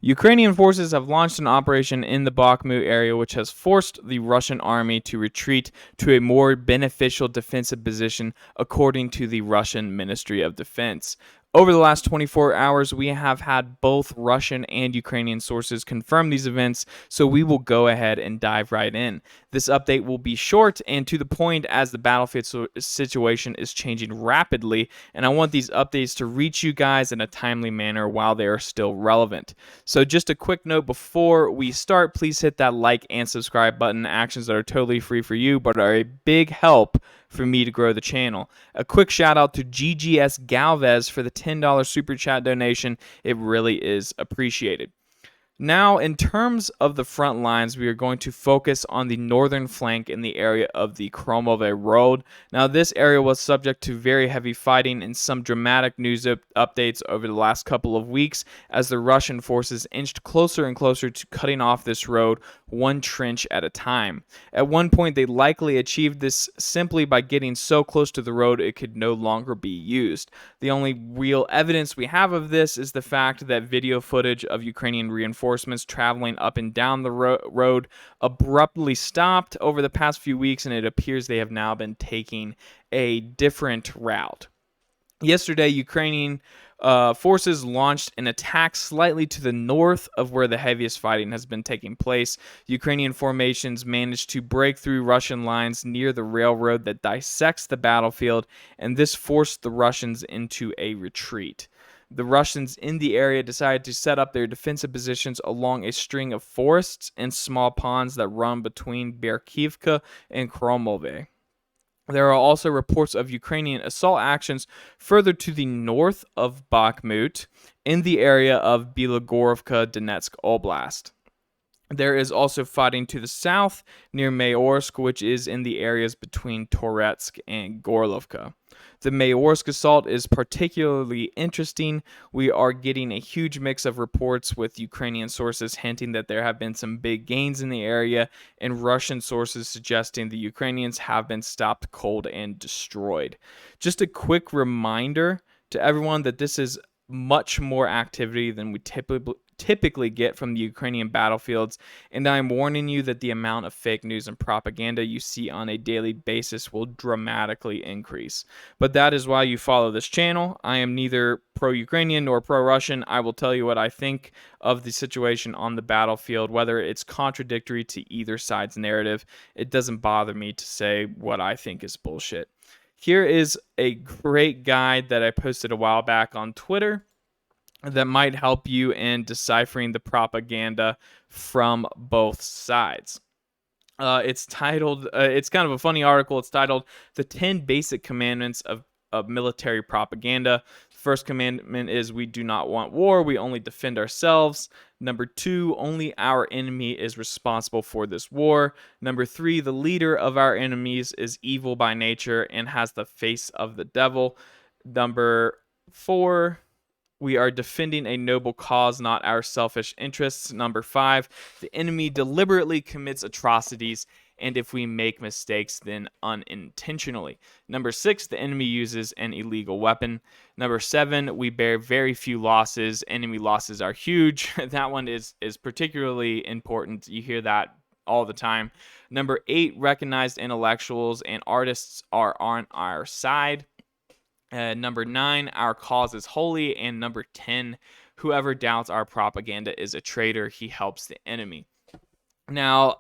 Ukrainian forces have launched an operation in the Bakhmut area, which has forced the Russian army to retreat to a more beneficial defensive position, according to the Russian Ministry of Defense. Over the last 24 hours, we have had both Russian and Ukrainian sources confirm these events, so we will go ahead and dive right in. This update will be short and to the point as the battlefield situation is changing rapidly, and I want these updates to reach you guys in a timely manner while they are still relevant. So just a quick note before we start, please hit that like and subscribe button, actions that are totally free for you but are a big help for me to grow the channel. A quick shout out to GGS Galvez for the $10 super chat donation. It really is appreciated. Now, in terms of the front lines, we are going to focus on the northern flank in the area of the Kromove Road. Now, this area was subject to very heavy fighting and some dramatic news updates over the last couple of weeks as the Russian forces inched closer and closer to cutting off this road one trench at a time. At one point, they likely achieved this simply by getting so close to the road it could no longer be used. The only real evidence we have of this is the fact that video footage of Ukrainian reinforcements traveling up and down the road abruptly stopped over the past few weeks, and it appears they have now been taking a different route. Yesterday, Ukrainian forces launched an attack slightly to the north of where the heaviest fighting has been taking place. Ukrainian formations managed to break through Russian lines near the railroad that dissects the battlefield, and this forced the Russians into a retreat. The Russians in the area decided to set up their defensive positions along a string of forests and small ponds that run between Berkivka and Kromove. There are also reports of Ukrainian assault actions further to the north of Bakhmut in the area of Bilogorovka, Donetsk Oblast. There is also fighting to the south near Mayorsk, which is in the areas between Toretsk and Gorlovka. The Mayorsk assault is particularly interesting. We are getting a huge mix of reports with Ukrainian sources hinting that there have been some big gains in the area, and Russian sources suggesting the Ukrainians have been stopped cold and destroyed. Just a quick reminder to everyone that this is much more activity than we typically get from the Ukrainian battlefields, and I am warning you that the amount of fake news and propaganda you see on a daily basis will dramatically increase. But that is why you follow this channel. I am neither pro-Ukrainian nor pro-Russian. I will tell you what I think of the situation on the battlefield, whether it's contradictory to either side's narrative. It doesn't bother me to say what I think is bullshit. Here is a great guide that I posted a while back on Twitter that might help you in deciphering the propaganda from both sides. It's titled, it's kind of a funny article. It's titled The 10 Basic Commandments of Military Propaganda. The first commandment is we do not want war. We only defend ourselves. Number 2, only our enemy is responsible for this war. Number 3, the leader of our enemies is evil by nature and has the face of the devil. Number 4, we are defending a noble cause, not our selfish interests. Number 5, the enemy deliberately commits atrocities, and if we make mistakes, then unintentionally. Number 6, the enemy uses an illegal weapon. Number 7, we bear very few losses. Enemy losses are huge. That one is particularly important. You hear that all the time. Number 8, recognized intellectuals and artists are on our side. Number 9, our cause is holy. And number 10, whoever doubts our propaganda is a traitor. He helps the enemy. Now,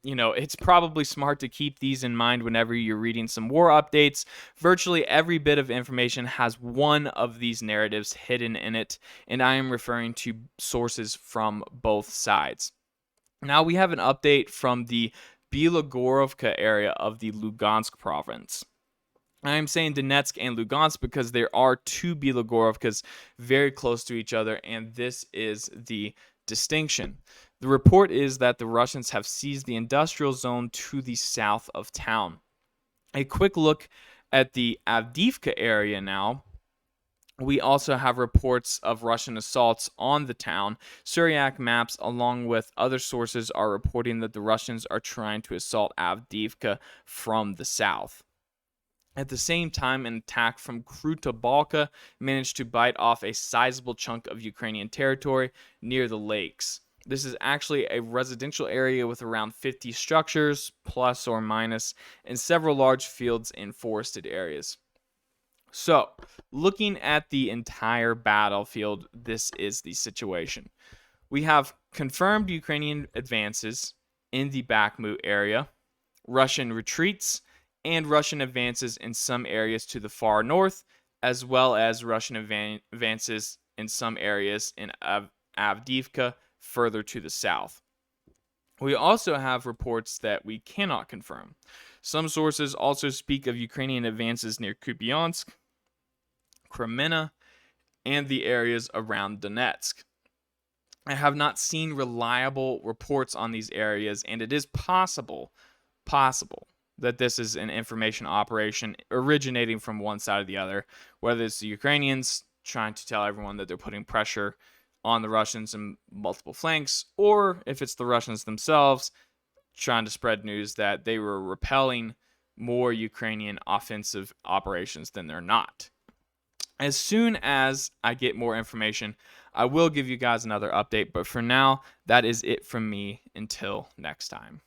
it's probably smart to keep these in mind whenever you're reading some war updates. Virtually every bit of information has one of these narratives hidden in it, and I am referring to sources from both sides. Now we have an update from the Bilogorovka area of the Lugansk province. I'm saying Donetsk and Lugansk because there are two Bilogorovkas very close to each other, and this is the distinction. The report is that the Russians have seized the industrial zone to the south of town. A quick look at the Avdiivka area now. We also have reports of Russian assaults on the town. Syriac maps, along with other sources, are reporting that the Russians are trying to assault Avdiivka from the south. At the same time, an attack from Kruta Balka managed to bite off a sizable chunk of Ukrainian territory near the lakes. This is actually a residential area with around 50 structures, plus or minus, and several large fields and forested areas. So, looking at the entire battlefield, this is the situation. We have confirmed Ukrainian advances in the Bakhmut area, Russian retreats, and Russian advances in some areas to the far north, as well as Russian advances in some areas in Avdiivka further to the south. We also have reports that we cannot confirm. Some sources also speak of Ukrainian advances near Kupiansk, Kreminna, and the areas around Donetsk. I have not seen reliable reports on these areas, and it is possible that this is an information operation originating from one side or the other, whether it's the Ukrainians trying to tell everyone that they're putting pressure on the Russians in multiple flanks, or if it's the Russians themselves trying to spread news that they were repelling more Ukrainian offensive operations than they're not. As soon as I get more information, I will give you guys another update, but for now, that is it from me until next time.